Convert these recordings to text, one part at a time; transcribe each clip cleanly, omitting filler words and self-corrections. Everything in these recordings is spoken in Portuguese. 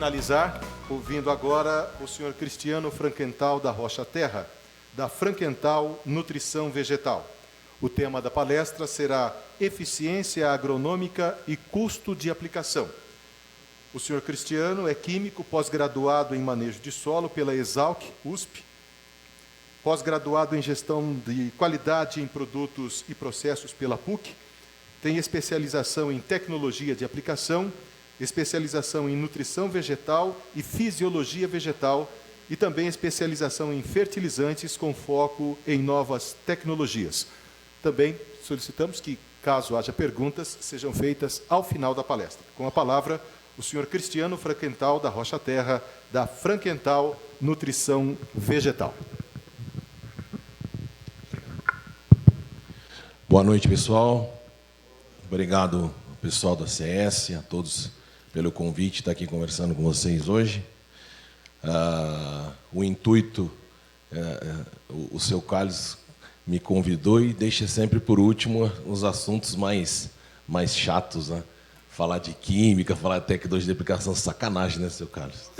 finalizar, ouvindo agora o senhor Cristiano Frankenthal da Rocha Terra, da Frankenthal Nutrição Vegetal. O tema da palestra será Eficiência Agronômica e Custo de Aplicação. O senhor Cristiano é químico, pós-graduado em manejo de solo pela Exalc, USP, pós-graduado em gestão de qualidade em produtos e processos pela PUC, tem especialização em tecnologia de aplicação, especialização em nutrição vegetal e fisiologia vegetal e também especialização em fertilizantes com foco em novas tecnologias. Também solicitamos que, caso haja perguntas, sejam feitas ao final da palestra. Com a palavra, o senhor Cristiano Frankenthal da Rocha Terra, da Frankenthal Nutrição Vegetal. Boa noite, pessoal. Obrigado, pessoal da CS, a todos pelo convite de estar aqui conversando com vocês hoje. O intuito, o seu Carlos me convidou e deixa sempre por último os assuntos mais chatos, né? Falar de química, falar de tecnologia de aplicação, sacanagem, né, seu Carlos?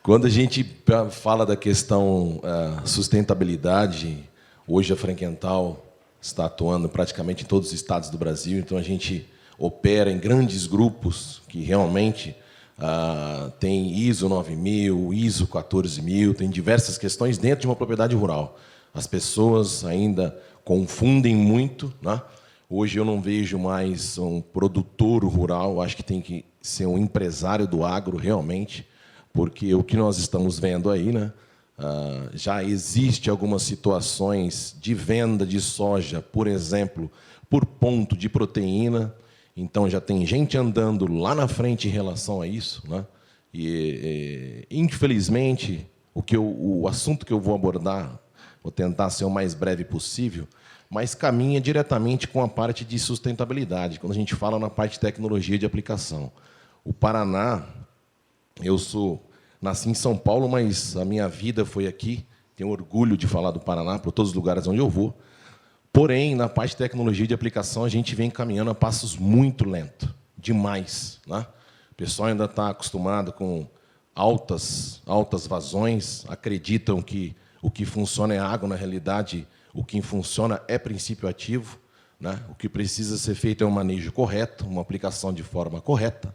Quando a gente fala da questão sustentabilidade, hoje a Frankenthal está atuando praticamente em todos os estados do Brasil, então a gente opera em grandes grupos que realmente tem ISO 9000, ISO 14000, tem diversas questões dentro de uma propriedade rural. As pessoas ainda confundem muito, né? Hoje eu não vejo mais um produtor rural, acho que tem que ser um empresário do agro realmente, porque o que nós estamos vendo aí, né? Já existe algumas situações de venda de soja, por exemplo, por ponto de proteína. Então, já tem gente andando lá na frente em relação a isso, né? Infelizmente, o assunto que eu vou abordar, vou tentar ser o mais breve possível, mas caminha diretamente com a parte de sustentabilidade, quando a gente fala na parte de tecnologia de aplicação. O Paraná, nasci em São Paulo, mas a minha vida foi aqui, tenho orgulho de falar do Paraná, por todos os lugares onde eu vou. Porém, na parte de tecnologia de aplicação, a gente vem caminhando a passos muito lentos, demais, né? O pessoal ainda está acostumado com altas vazões, acreditam que o que funciona é água, na realidade, o que funciona é princípio ativo, né? O que precisa ser feito é um manejo correto, uma aplicação de forma correta,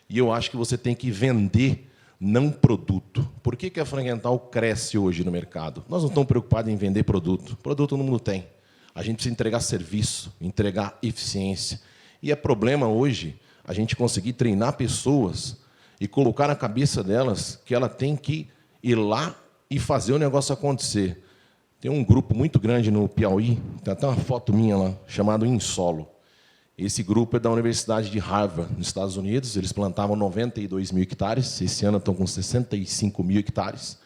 e eu acho que você tem que vender, não produto. Por que a Frankenthal cresce hoje no mercado? Nós não estamos preocupados em vender produto. Produto todo mundo tem. A gente precisa entregar serviço, entregar eficiência. E é problema hoje a gente conseguir treinar pessoas e colocar na cabeça delas que ela tem que ir lá e fazer o negócio acontecer. Tem um grupo muito grande no Piauí, tem até uma foto minha lá, chamado Insolo. Esse grupo é da Universidade de Harvard, nos Estados Unidos. Eles plantavam 92 mil hectares, esse ano estão com 65 mil hectares.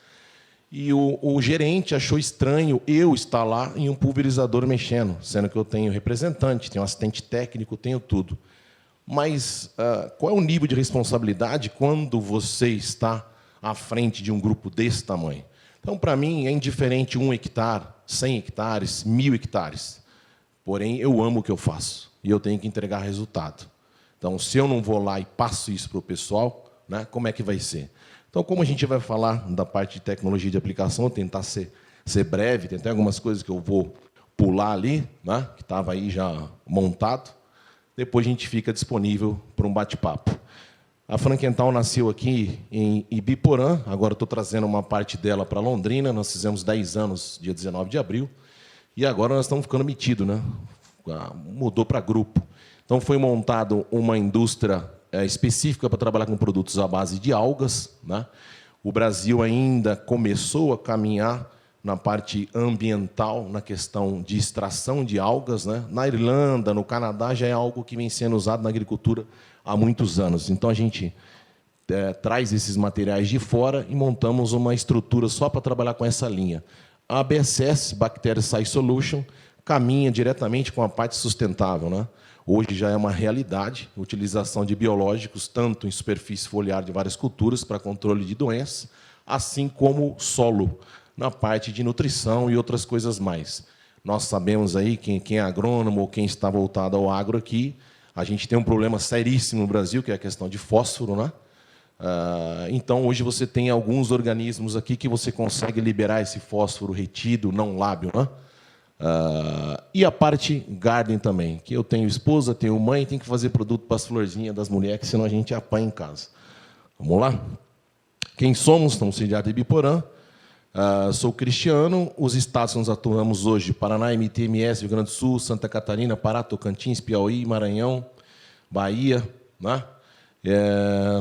E o gerente achou estranho eu estar lá em um pulverizador mexendo, sendo que eu tenho representante, tenho assistente técnico, tenho tudo. Mas qual é o nível de responsabilidade quando você está à frente de um grupo desse tamanho? Então, para mim, é indiferente 1 hectare, 100 hectares, 1000 hectares. Porém, eu amo o que eu faço e eu tenho que entregar resultado. Então, se eu não vou lá e passo isso para o pessoal, né, como é que vai ser? Então, como a gente vai falar da parte de tecnologia de aplicação, tentar ser breve, tem até algumas coisas que eu vou pular ali, né, que estava aí já montado. Depois a gente fica disponível para um bate-papo. A Frankenthal nasceu aqui em Ibiporã, agora estou trazendo uma parte dela para Londrina, nós fizemos 10 anos, dia 19 de abril, e agora nós estamos ficando metidos, né? Mudou para grupo. Então, foi montado uma indústria específica para trabalhar com produtos à base de algas, né? O Brasil ainda começou a caminhar na parte ambiental, na questão de extração de algas, né? Na Irlanda, no Canadá, já é algo que vem sendo usado na agricultura há muitos anos. Então, a gente traz esses materiais de fora e montamos uma estrutura só para trabalhar com essa linha. A BSS, Bactericide Solution, caminha diretamente com a parte sustentável, né? Hoje já é uma realidade a utilização de biológicos, tanto em superfície foliar de várias culturas para controle de doenças, assim como solo, na parte de nutrição e outras coisas mais. Nós sabemos aí, quem é agrônomo ou quem está voltado ao agro aqui, A gente tem um problema seríssimo no Brasil, que é a questão de fósforo, né? Então, hoje você tem alguns organismos aqui que você consegue liberar esse fósforo retido, não lábio, né? E a parte garden também, que eu tenho esposa, tenho mãe, tenho que fazer produto para as florzinhas das mulheres, senão a gente apanha em casa. Vamos lá? Quem somos? Estamos sediados em Ibiporã. Sou cristiano. Os estados que nós atuamos hoje: Paraná, MT-MS, Rio Grande do Sul, Santa Catarina, Pará, Tocantins, Piauí, Maranhão, Bahia, né?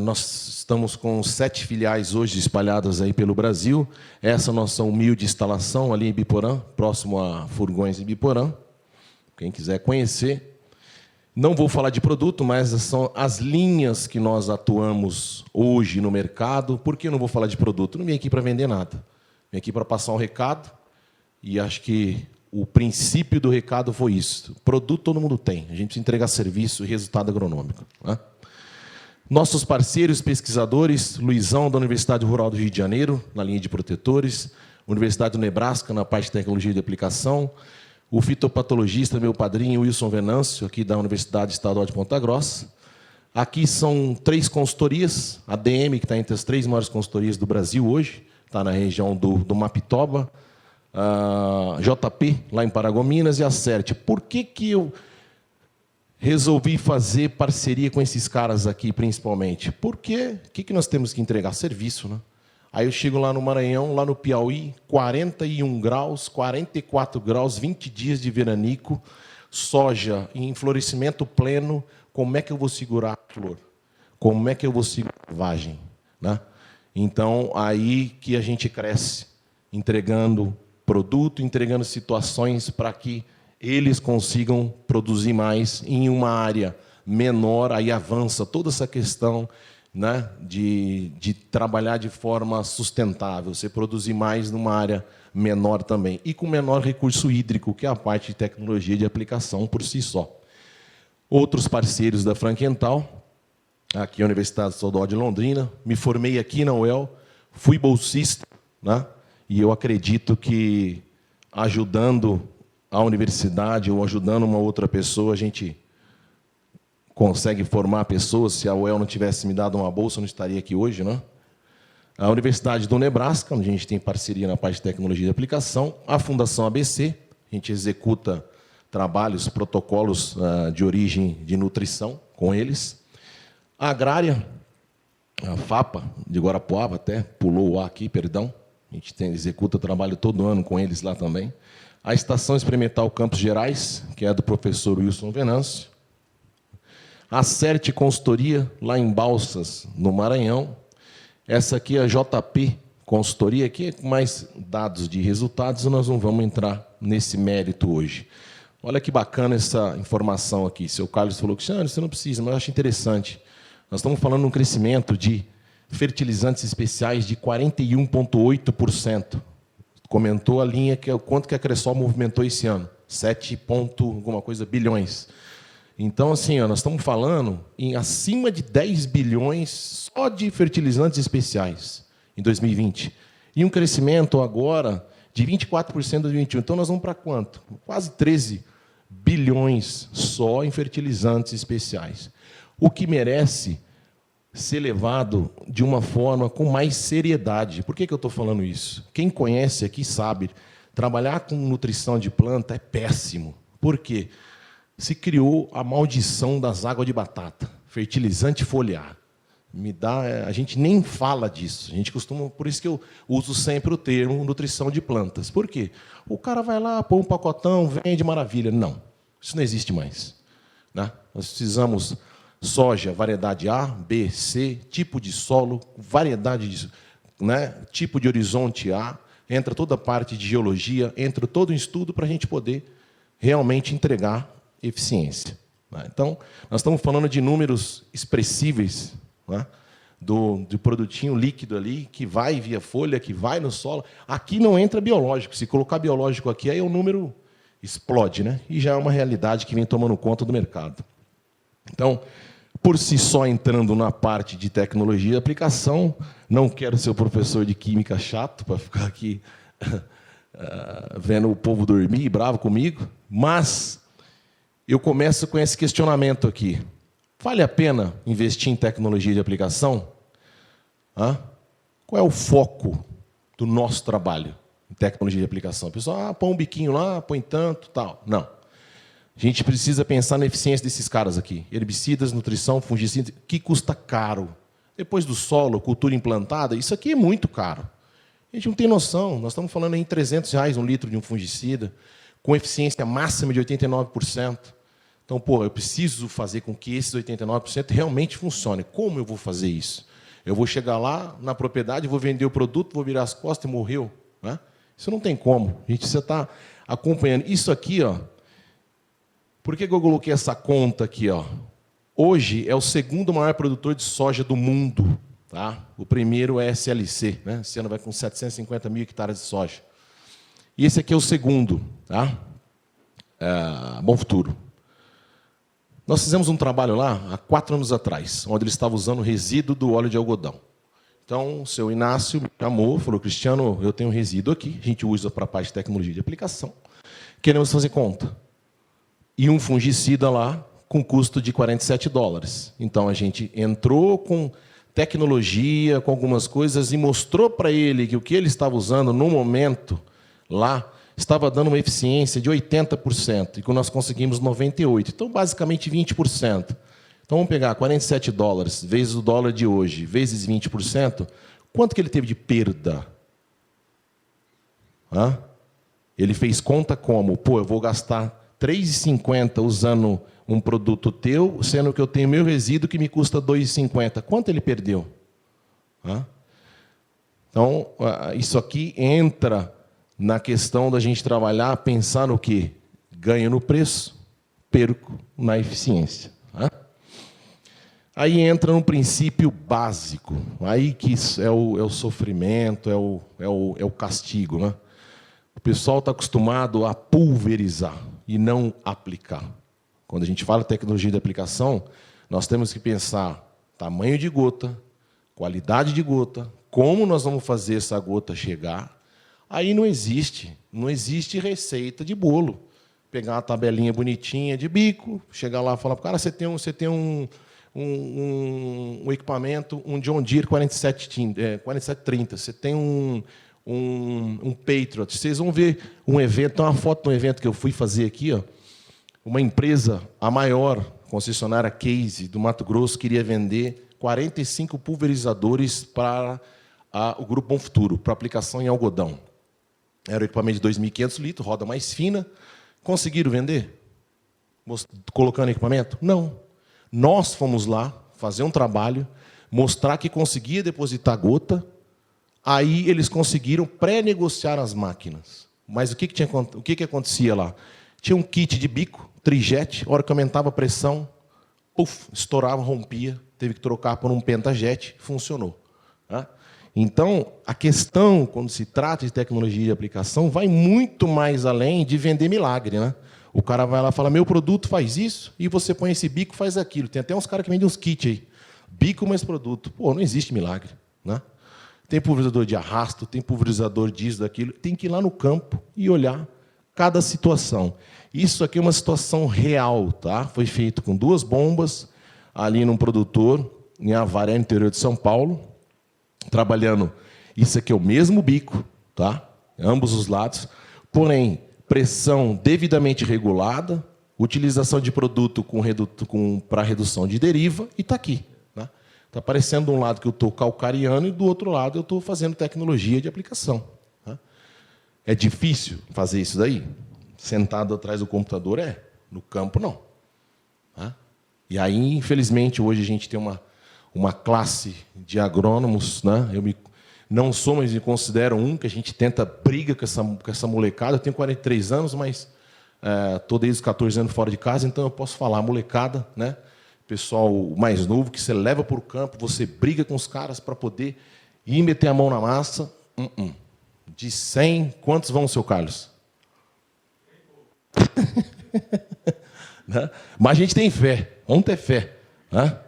Nós estamos com 7 filiais hoje espalhadas aí pelo Brasil. Essa é a nossa humilde instalação ali em Ibiporã, próximo a Furgões em Ibiporã. Quem quiser conhecer. Não vou falar de produto, mas são as linhas que nós atuamos hoje no mercado. Por que eu não vou falar de produto? Não vim aqui para vender nada. Vim aqui para passar um recado, e acho que o princípio do recado foi isso. Produto todo mundo tem. A gente precisa entregar serviço e resultado agronômico, né? Nossos parceiros pesquisadores: Luizão, da Universidade Rural do Rio de Janeiro, na linha de protetores; Universidade do Nebraska, na parte de tecnologia de aplicação; o fitopatologista, meu padrinho, Wilson Venâncio, aqui da Universidade Estadual de Ponta Grossa. Aqui são 3 consultorias: a DM, que está entre as 3 maiores consultorias do Brasil hoje, está na região do Mapitoba, a JP, lá em Paragominas, e a CERT. Por que eu resolvi fazer parceria com esses caras aqui, principalmente? Porque o que nós temos que entregar? Serviço, né? Aí eu chego lá no Maranhão, lá no Piauí, 41 graus, 44 graus, 20 dias de veranico, soja em florescimento pleno. Como é que eu vou segurar a flor? Como é que eu vou segurar a vagem, né? Então, aí que a gente cresce, entregando produto, entregando situações para que eles consigam produzir mais em uma área menor. Aí avança toda essa questão, né, de trabalhar de forma sustentável, você produzir mais numa área menor também, e com menor recurso hídrico, que é a parte de tecnologia de aplicação por si só. Outros parceiros da Frankenthal, aqui a Universidade Estadual de Londrina. Me formei aqui na UEL, fui bolsista, né, e eu acredito que ajudando a universidade ou ajudando uma outra pessoa, a gente consegue formar pessoas. Se a UEL não tivesse me dado uma bolsa, eu não estaria aqui hoje, né? A Universidade do Nebraska, onde a gente tem parceria na parte de tecnologia de aplicação. A Fundação ABC, a gente executa trabalhos, protocolos de origem de nutrição com eles. A Agrária, a FAPA, de Guarapuava, até pulou o A aqui, perdão. A gente executa trabalho todo ano com eles lá também. A Estação Experimental Campos Gerais, que é do professor Wilson Venâncio. A CERT Consultoria, lá em Balsas, no Maranhão. Essa aqui é a JP Consultoria, aqui com mais dados de resultados, e nós não vamos entrar nesse mérito hoje. Olha que bacana essa informação aqui. Seu Carlos falou que você não precisa, mas eu acho interessante. Nós estamos falando de um crescimento de fertilizantes especiais de 41,8%. Comentou a linha, que é o quanto que a Cressol movimentou esse ano, 7 ponto alguma coisa bilhões. Então, assim, nós estamos falando em acima de 10 bilhões só de fertilizantes especiais em 2020. E um crescimento agora de 24% em 2021. Então, nós vamos para quanto? Quase 13 bilhões só em fertilizantes especiais. O que merece ser levado de uma forma com mais seriedade. Por que eu estou falando isso? Quem conhece aqui sabe, trabalhar com nutrição de planta é péssimo. Por quê? Se criou a maldição das águas de batata, fertilizante foliar. A gente nem fala disso. A gente costuma, por isso que eu uso sempre o termo nutrição de plantas. Por quê? O cara vai lá, põe um pacotão, vende, maravilha. Não, isso não existe mais, né? Nós precisamos soja, variedade A, B, C, tipo de solo, variedade de, né, tipo de horizonte A, entra toda a parte de geologia, entra todo o estudo para a gente poder realmente entregar eficiência, né? Então, nós estamos falando de números expressíveis, né, do produtinho líquido ali, que vai via folha, que vai no solo. Aqui não entra biológico. Se colocar biológico aqui, aí o número explode, né? E já é uma realidade que vem tomando conta do mercado. Então, por si só, entrando na parte de tecnologia e aplicação, não quero ser o professor de química chato para ficar aqui vendo o povo dormir, bravo comigo, mas eu começo com esse questionamento aqui. Vale a pena investir em tecnologia de aplicação? Qual é o foco do nosso trabalho em tecnologia de aplicação? O pessoal, põe um biquinho lá, põe tanto, tal. Não. A gente precisa pensar na eficiência desses caras aqui. Herbicidas, nutrição, fungicida, que custa caro. Depois do solo, cultura implantada, isso aqui é muito caro. A gente não tem noção. Nós estamos falando em R$300 um litro de um fungicida, com eficiência máxima de 89%. Então, eu preciso fazer com que esses 89% realmente funcionem. Como eu vou fazer isso? Eu vou chegar lá na propriedade, vou vender o produto, vou virar as costas e morreu, né? Isso não tem como. A gente precisa estar acompanhando. Isso aqui, por que eu coloquei essa conta aqui? Hoje é o segundo maior produtor de soja do mundo. Tá? O primeiro é SLC, né? Esse ano vai com 750 mil hectares de soja. E esse aqui é o segundo, tá? Bom Futuro. Nós fizemos um trabalho lá há 4 anos atrás, onde ele estava usando o resíduo do óleo de algodão. Então, o seu Inácio me chamou, falou, Cristiano, eu tenho um resíduo aqui, a gente usa para a parte de tecnologia de aplicação, queremos fazer conta. E um fungicida lá com custo de $47. Então, a gente entrou com tecnologia, com algumas coisas, e mostrou para ele que o que ele estava usando no momento lá estava dando uma eficiência de 80%, e que nós conseguimos 98%. Então, basicamente, 20%. Então, vamos pegar $47 vezes o dólar de hoje, vezes 20%. Quanto que ele teve de perda? Ele fez conta como? Eu vou gastar R$3,50 usando um produto teu, sendo que eu tenho meu resíduo que me custa R$2,50. Quanto ele perdeu? Então, isso aqui entra na questão da gente trabalhar, pensar no quê? Ganho no preço, perco na eficiência. Aí entra no princípio básico, aí que é o sofrimento, é o castigo. Né? O pessoal está acostumado a pulverizar e não aplicar. Quando a gente fala de tecnologia de aplicação, nós temos que pensar tamanho de gota, qualidade de gota, como nós vamos fazer essa gota chegar. Aí não existe receita de bolo. Pegar uma tabelinha bonitinha de bico, chegar lá e falar para o cara, você tem um equipamento, um John Deere 4730, você tem um Patriot. Vocês vão ver um evento, tem uma foto de um evento que eu fui fazer aqui, uma empresa, a maior concessionária Case do Mato Grosso, queria vender 45 pulverizadores para o Grupo Bom Futuro, para aplicação em algodão. Era um equipamento de 2.500 litros, roda mais fina. Conseguiram vender? Colocando equipamento? Não. Nós fomos lá fazer um trabalho, mostrar que conseguia depositar gota, aí eles conseguiram pré-negociar as máquinas. Mas o que acontecia lá? Tinha um kit de bico, trijet, a hora que aumentava a pressão, estourava, rompia, teve que trocar por um pentajet, funcionou. Então, a questão, quando se trata de tecnologia de aplicação, vai muito mais além de vender milagre. Né? O cara vai lá e fala, meu produto faz isso, e você põe esse bico, faz aquilo. Tem até uns caras que vendem uns kits aí. Bico mais produto. Não existe milagre. Né? Tem pulverizador de arrasto, tem pulverizador disso, daquilo. Tem que ir lá no campo e olhar cada situação. Isso aqui é uma situação real. Tá? Foi feito com 2 bombas, ali num produtor, em Avaré, no interior de São Paulo, trabalhando. Isso aqui é o mesmo bico, tá? Ambos os lados, porém, pressão devidamente regulada, utilização de produto para redução de deriva, e está aqui. Está aparecendo de um lado que eu estou calcariando e do outro lado eu estou fazendo tecnologia de aplicação. É difícil fazer isso daí? Sentado atrás do computador no campo não. E aí, infelizmente, hoje a gente tem uma classe de agrônomos, né? Eu não sou, mas me considero que a gente briga com essa molecada. Eu tenho 43 anos, mas estou desde os 14 anos fora de casa, então eu posso falar, molecada, né? Pessoal mais novo, que você leva para o campo, você briga com os caras para poder ir meter a mão na massa. De 100, quantos vão, seu Carlos? Mas a gente tem fé, vamos ter fé. Né?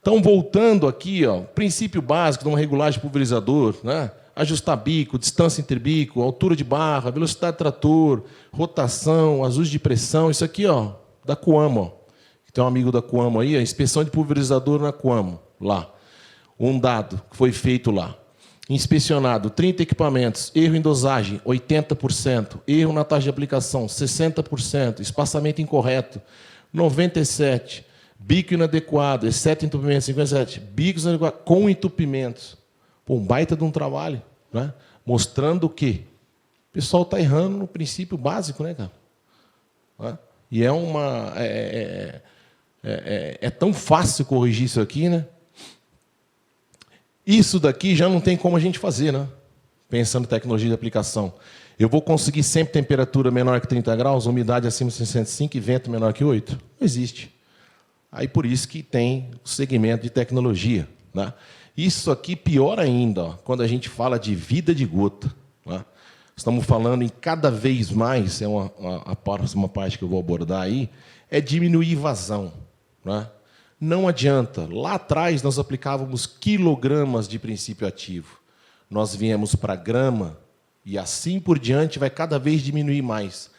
Então, voltando aqui, princípio básico de uma regulagem de pulverizador, né? Ajustar bico, distância entre bico, altura de barra, velocidade de trator, rotação, ajuste de pressão, isso aqui da Coamo, ó. Tem um amigo da Coamo aí, a inspeção de pulverizador na Coamo, lá. Um dado que foi feito lá. Inspecionado 30 equipamentos, erro em dosagem, 80%, erro na taxa de aplicação, 60%, espaçamento incorreto, 97%, bico inadequado, exceto entupimento, 57%, bicos inadequados com entupimentos. Pô, um baita de um trabalho, né? Mostrando que o pessoal está errando no princípio básico, né, cara? E é tão fácil corrigir isso aqui, né? Isso daqui já não tem como a gente fazer, né? Pensando em tecnologia de aplicação. Eu vou conseguir sempre temperatura menor que 30 graus, umidade acima de 65 e vento menor que 8? Não existe. Aí por isso que tem o segmento de tecnologia, né? Isso aqui pior ainda, ó, quando a gente fala de vida de gota, né? Estamos falando em cada vez mais, é a próxima parte que eu vou abordar aí, é diminuir vazão, né? Não adianta. Lá atrás, nós aplicávamos quilogramas de princípio ativo. Nós viemos para grama e, assim por diante, vai cada vez diminuir mais.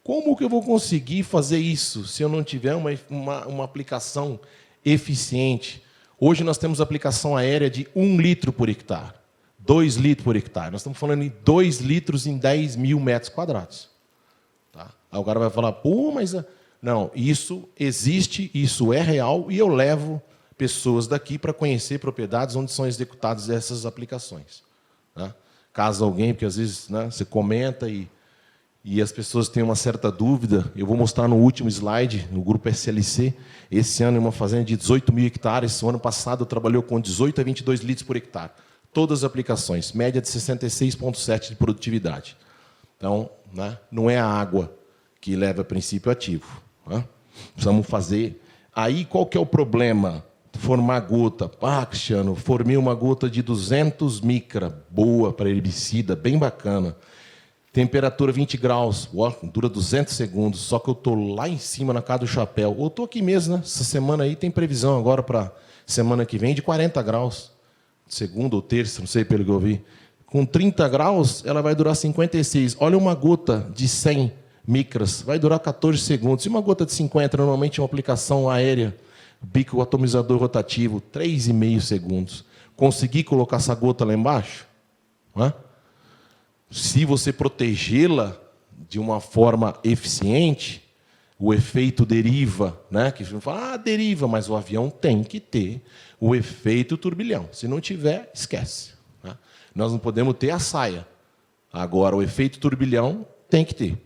Como que eu vou conseguir fazer isso se eu não tiver uma aplicação eficiente? Hoje, nós temos aplicação aérea de 1 litro por hectare, 2 litros por hectare. Nós estamos falando em 2 litros em 10 mil metros quadrados. Tá? Aí o cara vai falar, pô, mas... Não, isso existe, isso é real, e eu levo pessoas daqui para conhecer propriedades onde são executadas essas aplicações. Né? Caso alguém, porque às vezes, né, você comenta e as pessoas têm uma certa dúvida, eu vou mostrar no último slide, no grupo SLC, esse ano é uma fazenda de 18 mil hectares, o ano passado trabalhou com 18 a 22 litros por hectare. Todas as aplicações, média de 66,7 de produtividade. Então, né, não é a água que leva a princípio ativo. Precisamos fazer. Aí, qual que é o problema? Formar gota. Ah, Cristiano, formei uma gota de 200 micra, boa para herbicida, bem bacana. Temperatura 20 graus, dura 200 segundos, só que eu estou lá em cima, na casa do chapéu. Ou estou aqui mesmo, né? Essa semana aí tem previsão agora para semana que vem de 40 graus. Segunda ou terça, não sei pelo que eu vi. Com 30 graus, ela vai durar 56. Olha uma gota de 100 micras, vai durar 14 segundos. E uma gota de 50, normalmente é uma aplicação aérea, bico atomizador rotativo, 3,5 segundos. Conseguir colocar essa gota lá embaixo? Não é? Se você protegê-la de uma forma eficiente, o efeito deriva, né? Que você fala, deriva, mas o avião tem que ter o efeito turbilhão. Se não tiver, esquece. Né? Nós não podemos ter a saia. Agora, o efeito turbilhão tem que ter.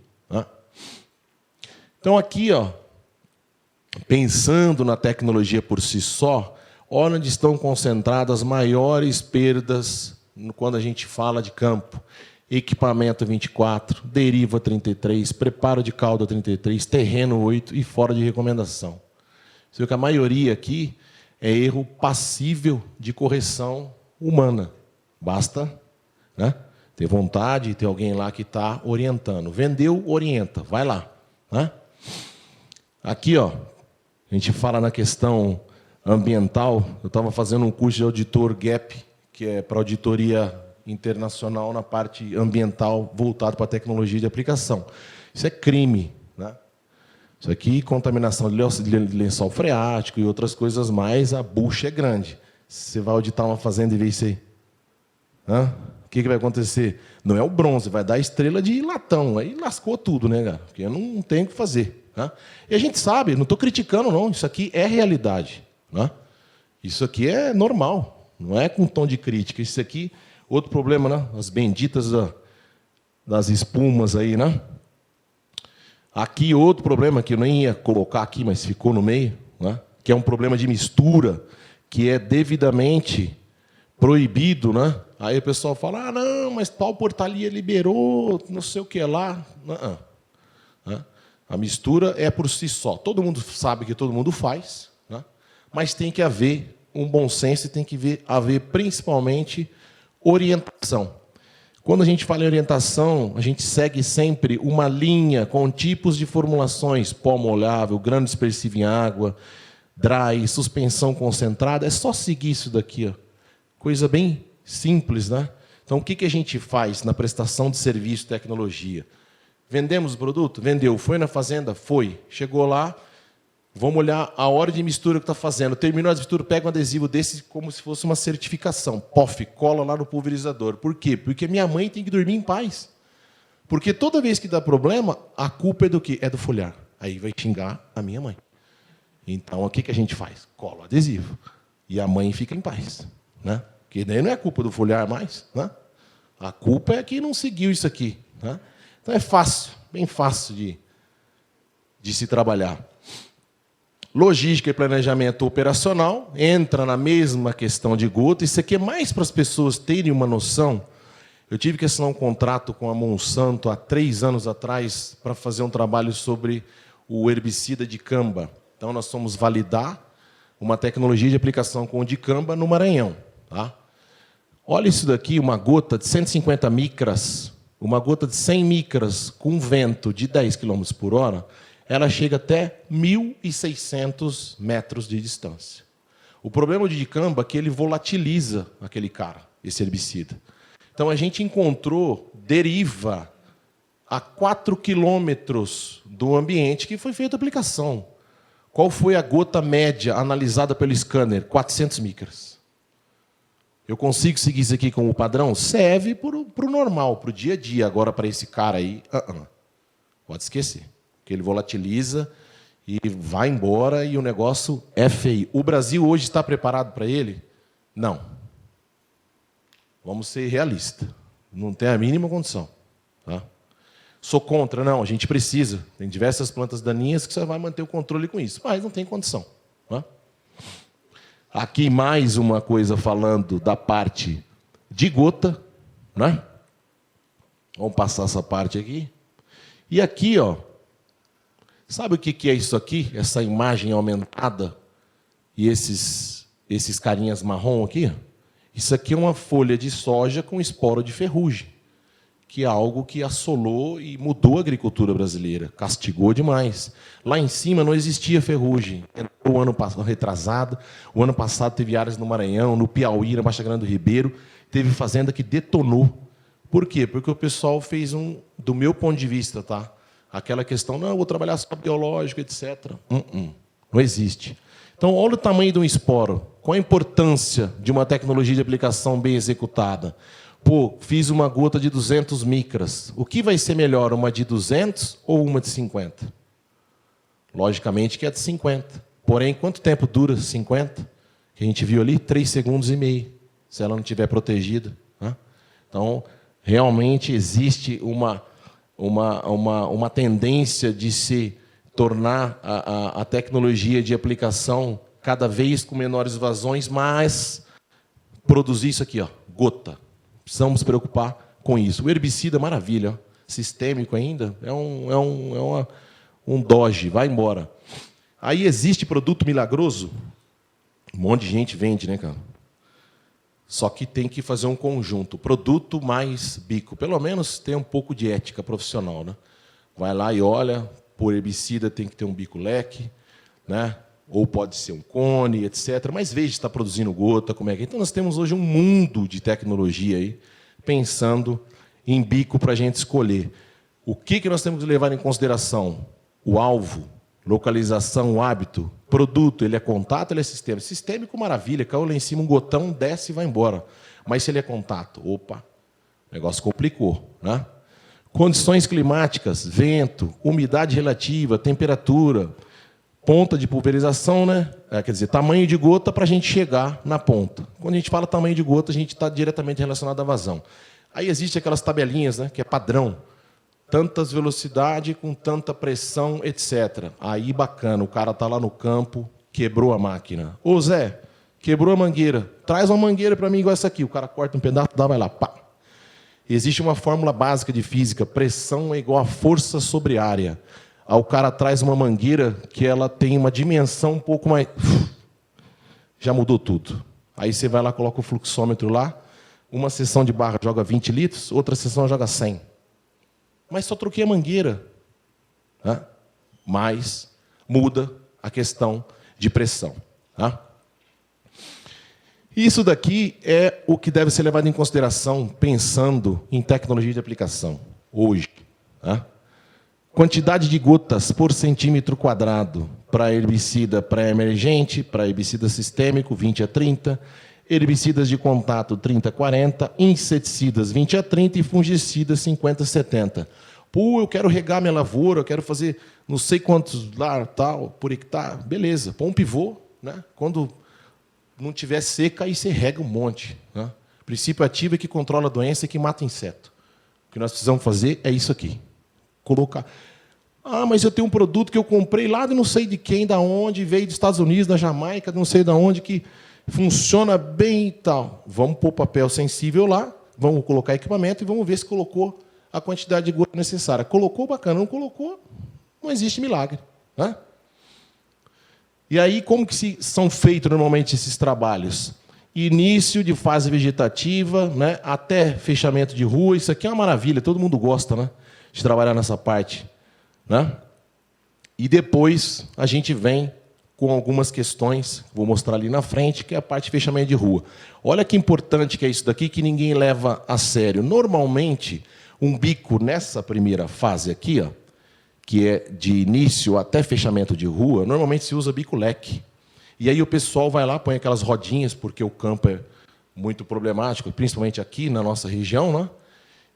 Então, aqui, ó, pensando na tecnologia por si só, olha onde estão concentradas as maiores perdas quando a gente fala de campo. Equipamento 24, deriva 33, preparo de calda 33, terreno 8 e fora de recomendação. Você vê que a maioria aqui é erro passível de correção humana. Basta, né, ter vontade, ter alguém lá que está orientando. Vendeu, orienta, vai lá. Né? Aqui, ó, a gente fala na questão ambiental. Eu estava fazendo um curso de auditor GAP, que é para auditoria internacional na parte ambiental, voltado para a tecnologia de aplicação. Isso é crime. Né? Isso aqui, contaminação de lençol freático e outras coisas mais, a bucha é grande. Você vai auditar uma fazenda e ver isso aí. O que vai acontecer? Não é o bronze, vai dar estrela de latão. Aí lascou tudo, né, cara? Porque não tem o que fazer. Né? E a gente sabe, não estou criticando, não. Isso aqui é realidade. Né? Isso aqui é normal. Não é com tom de crítica. Isso aqui, outro problema, né? As benditas das espumas aí, né? Aqui, outro problema que eu nem ia colocar aqui, mas ficou no meio, né? Que é um problema de mistura, que é devidamente proibido, né? Aí o pessoal fala, não, mas tal portaria liberou, não sei o que lá. Não. A mistura é por si só. Todo mundo sabe que todo mundo faz, né? Mas tem que haver um bom senso e tem que haver principalmente orientação. Quando a gente fala em orientação, a gente segue sempre uma linha com tipos de formulações, pó molhável, grano dispersivo em água, dry, suspensão concentrada. É só seguir isso daqui. Ó. Coisa bem simples, né? Então, o que a gente faz na prestação de serviço e tecnologia? Vendemos o produto? Vendeu. Foi na fazenda? Foi. Chegou lá, vamos olhar a hora de mistura que está fazendo. Terminou a mistura, pega um adesivo desse como se fosse uma certificação. Pof, cola lá no pulverizador. Por quê? Porque minha mãe tem que dormir em paz. Porque toda vez que dá problema, a culpa é do quê? É do foliar. Aí vai xingar a minha mãe. Então, o que a gente faz? Cola o adesivo. E a mãe fica em paz. Né? Porque daí não é culpa do foliar mais. Né? A culpa é que não seguiu isso aqui. Né? Então, é fácil, bem fácil de se trabalhar. Logística e planejamento operacional entra na mesma questão de gota. Isso aqui é mais para as pessoas terem uma noção. Eu tive que assinar um contrato com a Monsanto há 3 anos atrás para fazer um trabalho sobre o herbicida dicamba. Então, nós fomos validar uma tecnologia de aplicação com o dicamba no Maranhão. Tá? Olha isso daqui, uma gota de 150 micras, uma gota de 100 micras com vento de 10 km por hora, ela chega até 1.600 metros de distância. O problema de dicamba é que ele volatiliza aquele cara, esse herbicida. Então, a gente encontrou deriva a 4 quilômetros do ambiente que foi feita a aplicação. Qual foi a gota média analisada pelo scanner? 400 micras. Eu consigo seguir isso aqui como padrão? Serve para o normal, para o dia a dia. Agora, para esse cara aí, pode esquecer. Porque ele volatiliza e vai embora e o negócio é feio. O Brasil hoje está preparado para ele? Não. Vamos ser realistas. Não tem a mínima condição. Tá? Sou contra? Não, a gente precisa. Tem diversas plantas daninhas que você vai manter o controle com isso, mas não tem condição. Tá? Aqui mais uma coisa falando da parte de gota. Né? Vamos passar essa parte aqui. E aqui, ó, sabe o que é isso aqui? Essa imagem aumentada e esses carinhas marrom aqui? Isso aqui é uma folha de soja com esporo de ferrugem, que é algo que assolou e mudou a agricultura brasileira, castigou demais. Lá em cima não existia ferrugem. O ano passado, retrasado, o ano passado teve áreas no Maranhão, no Piauí, na Baixa Grande do Ribeiro, teve fazenda que detonou. Por quê? Porque o pessoal fez do meu ponto de vista, tá? Aquela questão, não, eu vou trabalhar só biológico, etc. Não existe. Então, olha o tamanho de um esporo. Qual a importância de uma tecnologia de aplicação bem executada? Pô, fiz uma gota de 200 micras. O que vai ser melhor, uma de 200 ou uma de 50? Logicamente que é de 50. Porém, quanto tempo dura 50? Que a gente viu ali, 3,5 segundos, se ela não estiver protegida. Né? Então, realmente existe uma tendência de se tornar a tecnologia de aplicação cada vez com menores vazões, mas produzir isso aqui, ó, gota. Precisamos nos preocupar com isso. O herbicida, maravilha, ó, sistêmico ainda, é um doge, vai embora. Aí existe produto milagroso, um monte de gente vende, né, cara? Só que tem que fazer um conjunto, produto mais bico. Pelo menos tem um pouco de ética profissional, né? Vai lá e olha, por herbicida tem que ter um bico leque, né? Ou pode ser um cone, etc. Mas veja se está produzindo gota, como é que é. Então, nós temos hoje um mundo de tecnologia aí, pensando em bico para a gente escolher. O que nós temos que levar em consideração? O alvo, localização, o hábito, produto, ele é contato, ele é sistema. Sistêmico, maravilha, caiu lá em cima um gotão, desce e vai embora. Mas se ele é contato, opa, o negócio complicou, né? Condições climáticas, vento, umidade relativa, temperatura, ponta de pulverização, né? Quer dizer, tamanho de gota para a gente chegar na ponta. Quando a gente fala tamanho de gota, a gente está diretamente relacionado à vazão. Aí existem aquelas tabelinhas, né, que é padrão. Tantas velocidade com tanta pressão, etc. Aí, bacana, o cara está lá no campo, quebrou a máquina. Ô, Zé, quebrou a mangueira. Traz uma mangueira para mim igual essa aqui. O cara corta um pedaço, dá, vai lá, pá. Existe uma fórmula básica de física. Pressão é igual a força sobre área. Aí o cara traz uma mangueira que ela tem uma dimensão um pouco mais... Já mudou tudo. Aí você vai lá, coloca o fluxômetro lá. Uma seção de barra joga 20 litros, outra seção joga 100. Mas só troquei a mangueira. Né? Mas muda a questão de pressão. Tá? Isso daqui é o que deve ser levado em consideração pensando em tecnologia de aplicação, hoje. Tá? Quantidade de gotas por centímetro quadrado para herbicida pré-emergente, para herbicida sistêmico, 20 a 30, herbicidas de contato, 30 a 40, inseticidas, 20 a 30 e fungicidas, 50 a 70. Pô, eu quero regar minha lavoura, eu quero fazer não sei quantos lá, tal, por hectare. Beleza, põe um pivô, né? Quando não tiver seca, aí você rega um monte, né? O princípio ativo é que controla a doença e que mata inseto. O que nós precisamos fazer é isso aqui. Colocar. Ah, mas eu tenho um produto que eu comprei lá de não sei de quem, da onde, veio dos Estados Unidos, da Jamaica, não sei de onde, que funciona bem e tal. Vamos pôr papel sensível lá, vamos colocar equipamento e vamos ver se colocou a quantidade de gota necessária. Colocou, bacana. Não colocou, não existe milagre, né? E aí, como que são feitos normalmente esses trabalhos? Início de fase vegetativa, né, até fechamento de rua. Isso aqui é uma maravilha, todo mundo gosta, né, de trabalhar nessa parte, né? E depois a gente vem com algumas questões, vou mostrar ali na frente, que é a parte de fechamento de rua. Olha que importante que é isso daqui, que ninguém leva a sério. Normalmente, um bico nessa primeira fase aqui, ó, que é de início até fechamento de rua, normalmente se usa bico leque. E aí o pessoal vai lá, põe aquelas rodinhas, porque o campo é muito problemático, principalmente aqui na nossa região, né?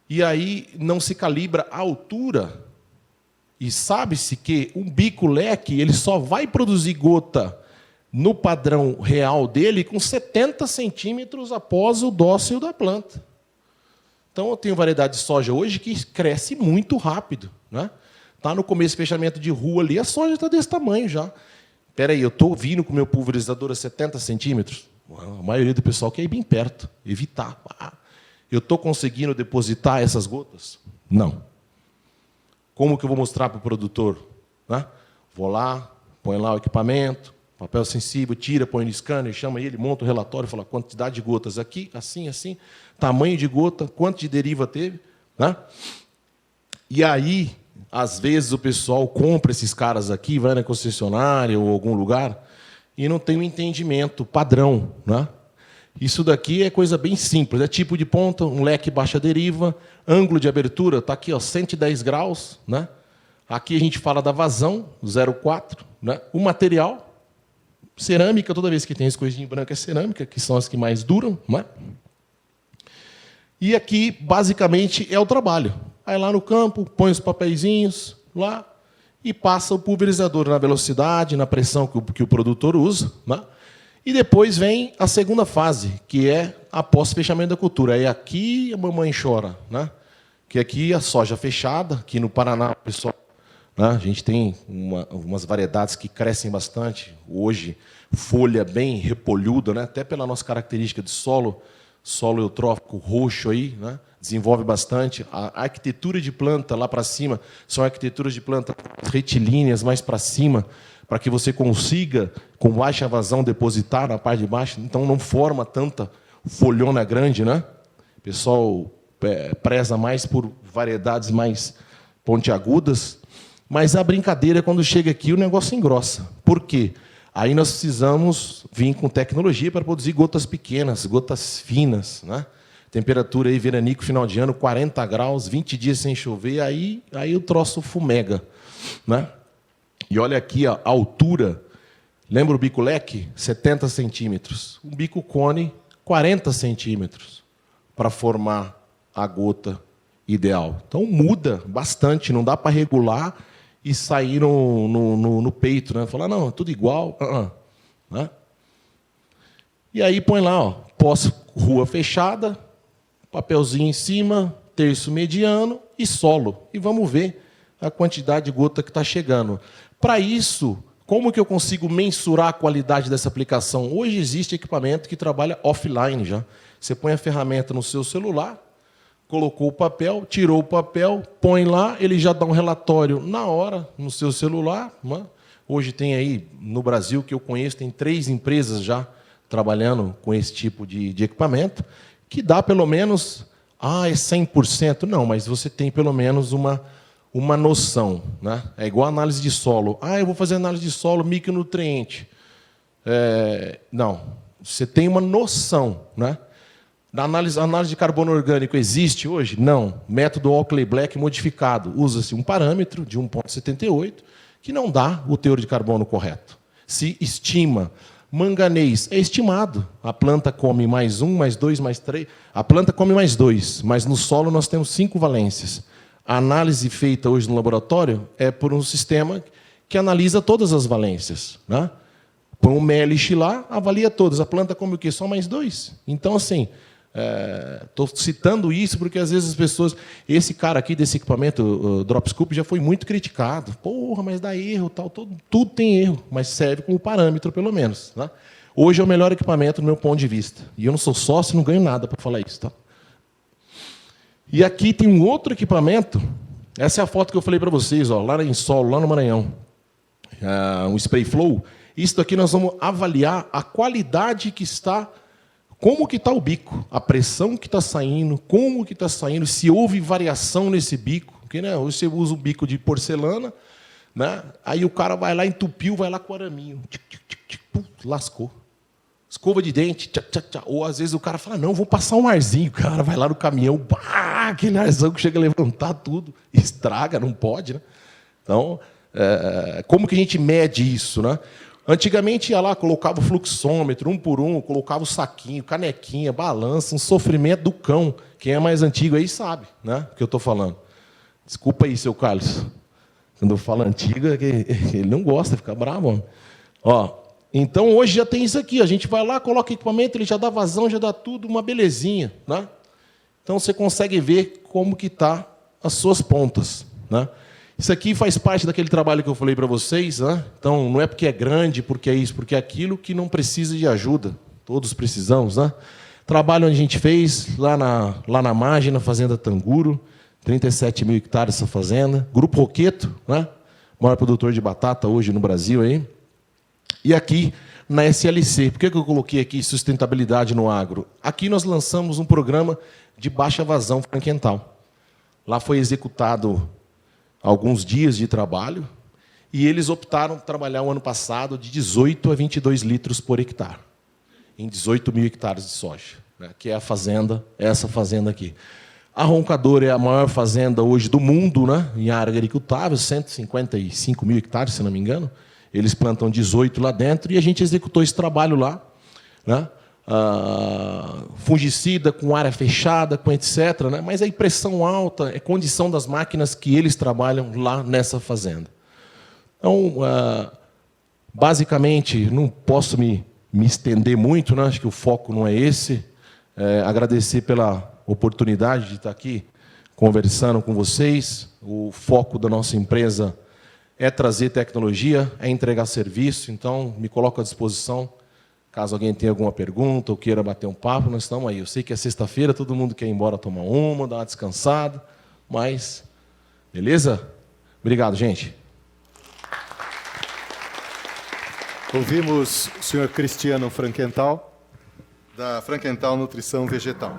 E aí não se calibra a altura. E sabe-se que um bico leque ele só vai produzir gota no padrão real dele com 70 centímetros após o dócil da planta. Então, eu tenho variedade de soja hoje que cresce muito rápido, né? Está no começo do fechamento de rua ali, a soja está desse tamanho já. Espera aí, eu estou vindo com o meu pulverizador a 70 centímetros? A maioria do pessoal quer ir bem perto, evitar. Eu estou conseguindo depositar essas gotas? Não. Como que eu vou mostrar para o produtor? Né? Vou lá, põe lá o equipamento, papel sensível, tira, põe no scanner, chama ele, monta o relatório, fala quantidade de gotas aqui, assim, assim, tamanho de gota, quanto de deriva teve. Né? E aí, às vezes, o pessoal compra esses caras aqui, vai na concessionária ou algum lugar, e não tem um entendimento padrão. Né? Isso daqui é coisa bem simples. É tipo de ponta, um leque baixa deriva, ângulo de abertura, está aqui, ó, 110 graus. Né? Aqui a gente fala da vazão, 0,4. Né? O material, cerâmica, toda vez que tem esse coisinho branco é cerâmica, que são as que mais duram. Né? E aqui, basicamente, é o trabalho. Aí lá no campo, põe os papeizinhos lá e passa o pulverizador na velocidade, na pressão que o produtor usa. Né? E depois vem a segunda fase, que é após fechamento da cultura. Aí aqui a mamãe chora, né? Que aqui a soja fechada, aqui no Paraná, pessoal, né? A gente tem umas variedades que crescem bastante. Hoje, folha bem repolhuda, né? Até pela nossa característica de solo eutrófico roxo aí, né? Desenvolve bastante. A arquitetura de planta lá para cima são arquiteturas de planta retilíneas mais para cima, para que você consiga, com baixa vazão, depositar na parte de baixo. Então, não forma tanta folhona grande, né? O pessoal preza mais por variedades mais pontiagudas. Mas a brincadeira, quando chega aqui, o negócio engrossa. Por quê? Aí nós precisamos vir com tecnologia para produzir gotas pequenas, gotas finas, né? Temperatura aí, veranico, final de ano, 40 graus, 20 dias sem chover, aí o troço fumega, né? E olha aqui a altura. Lembra o bico leque? 70 centímetros. Um bico cone, 40 centímetros para formar a gota ideal. Então, muda bastante. Não dá para regular e sair no peito, né? Falar, não, é tudo igual. Né? E aí põe lá, ó, pós-rua fechada, papelzinho em cima, terço mediano e solo. E vamos ver a quantidade de gota que está chegando. Para isso, como que eu consigo mensurar a qualidade dessa aplicação? Hoje existe equipamento que trabalha offline já. Você põe a ferramenta no seu celular, colocou o papel, tirou o papel, põe lá, ele já dá um relatório na hora no seu celular. Né? Hoje tem aí, no Brasil, que eu conheço, tem 3 empresas já trabalhando com esse tipo de equipamento, que dá pelo menos, é 100%? Não, mas você tem pelo menos uma noção. Né? É igual a análise de solo. Eu vou fazer análise de solo, micronutriente. Não, você tem uma noção, né? A análise de carbono orgânico existe hoje? Não. Método Oakley-Black modificado. Usa-se um parâmetro de 1,78 que não dá o teor de carbono correto. Se estima manganês, é estimado. A planta come mais 1, mais 2, mais 3. A planta come mais 2, mas no solo nós temos 5 valências. A análise feita hoje no laboratório é por um sistema que analisa todas as valências, né? Põe um MELIX lá, avalia todas. A planta come o quê? Só mais 2. Então, assim, estou citando isso porque, às vezes, as pessoas... Esse cara aqui desse equipamento, o Dropscoop, já foi muito criticado. Porra, mas dá erro, tal, tudo tem erro, mas serve como parâmetro, pelo menos. Né? Hoje é o melhor equipamento, do meu ponto de vista. E eu não sou sócio, não ganho nada para falar isso. Tá? E aqui tem um outro equipamento. Essa é a foto que eu falei para vocês, ó, lá em solo, lá no Maranhão. Um spray flow. Isso aqui nós vamos avaliar a qualidade que está, como que está o bico, a pressão que está saindo, como que está saindo, se houve variação nesse bico. Porque, né, hoje você usa um bico de porcelana, né, aí o cara vai lá, entupiu, vai lá com o araminho. Lascou. Escova de dente, tchá, tchá, tchá. Ou às vezes o cara fala, não, vou passar um arzinho. O cara vai lá no caminhão, aquele arzão que chega a levantar tudo, estraga, não pode. Né? Então, como que a gente mede isso? Né? Antigamente ia lá, colocava o fluxômetro, 1 por 1, colocava o saquinho, canequinha, balança, um sofrimento do cão. Quem é mais antigo aí sabe, né, o que eu estou falando. Desculpa aí, seu Carlos. Quando eu falo antigo, é que ele não gosta, fica bravo. Homem. Ó, então, hoje já tem isso aqui. A gente vai lá, coloca equipamento, ele já dá vazão, já dá tudo, uma belezinha. Né? Então, você consegue ver como que está as suas pontas. Né? Isso aqui faz parte daquele trabalho que eu falei para vocês. Né? Então, não é porque é grande, porque é isso, porque é aquilo, que não precisa de ajuda. Todos precisamos. Né? Trabalho onde a gente fez, lá na margem, na Fazenda Tanguro, 37 mil hectares essa fazenda. Grupo Roqueto, né? Maior produtor de batata hoje no Brasil. Aí. E aqui, na SLC. Por que eu coloquei aqui sustentabilidade no agro? Aqui nós lançamos um programa de baixa vazão franquental. Lá foi executado alguns dias de trabalho, e eles optaram por trabalhar o ano passado de 18 a 22 litros por hectare, em 18 mil hectares de soja, né, que é a fazenda, essa fazenda aqui. A Roncador é a maior fazenda hoje do mundo, né, em área agricultável, 155 mil hectares, se não me engano. Eles plantam 18 lá dentro, e a gente executou esse trabalho lá, né, fungicida, com área fechada, com etc. Né? Mas a pressão alta é condição das máquinas que eles trabalham lá nessa fazenda. Então, basicamente, não posso me estender muito, né? Acho que o foco não é esse. Agradecer pela oportunidade de estar aqui conversando com vocês. O foco da nossa empresa é trazer tecnologia, é entregar serviço, então me coloco à disposição. Caso alguém tenha alguma pergunta ou queira bater um papo, nós estamos aí. Eu sei que é sexta-feira, todo mundo quer ir embora tomar uma, dar uma descansada, mas... Beleza? Obrigado, gente. Ouvimos o senhor Cristiano Frankenthal, da Frankenthal Nutrição Vegetal.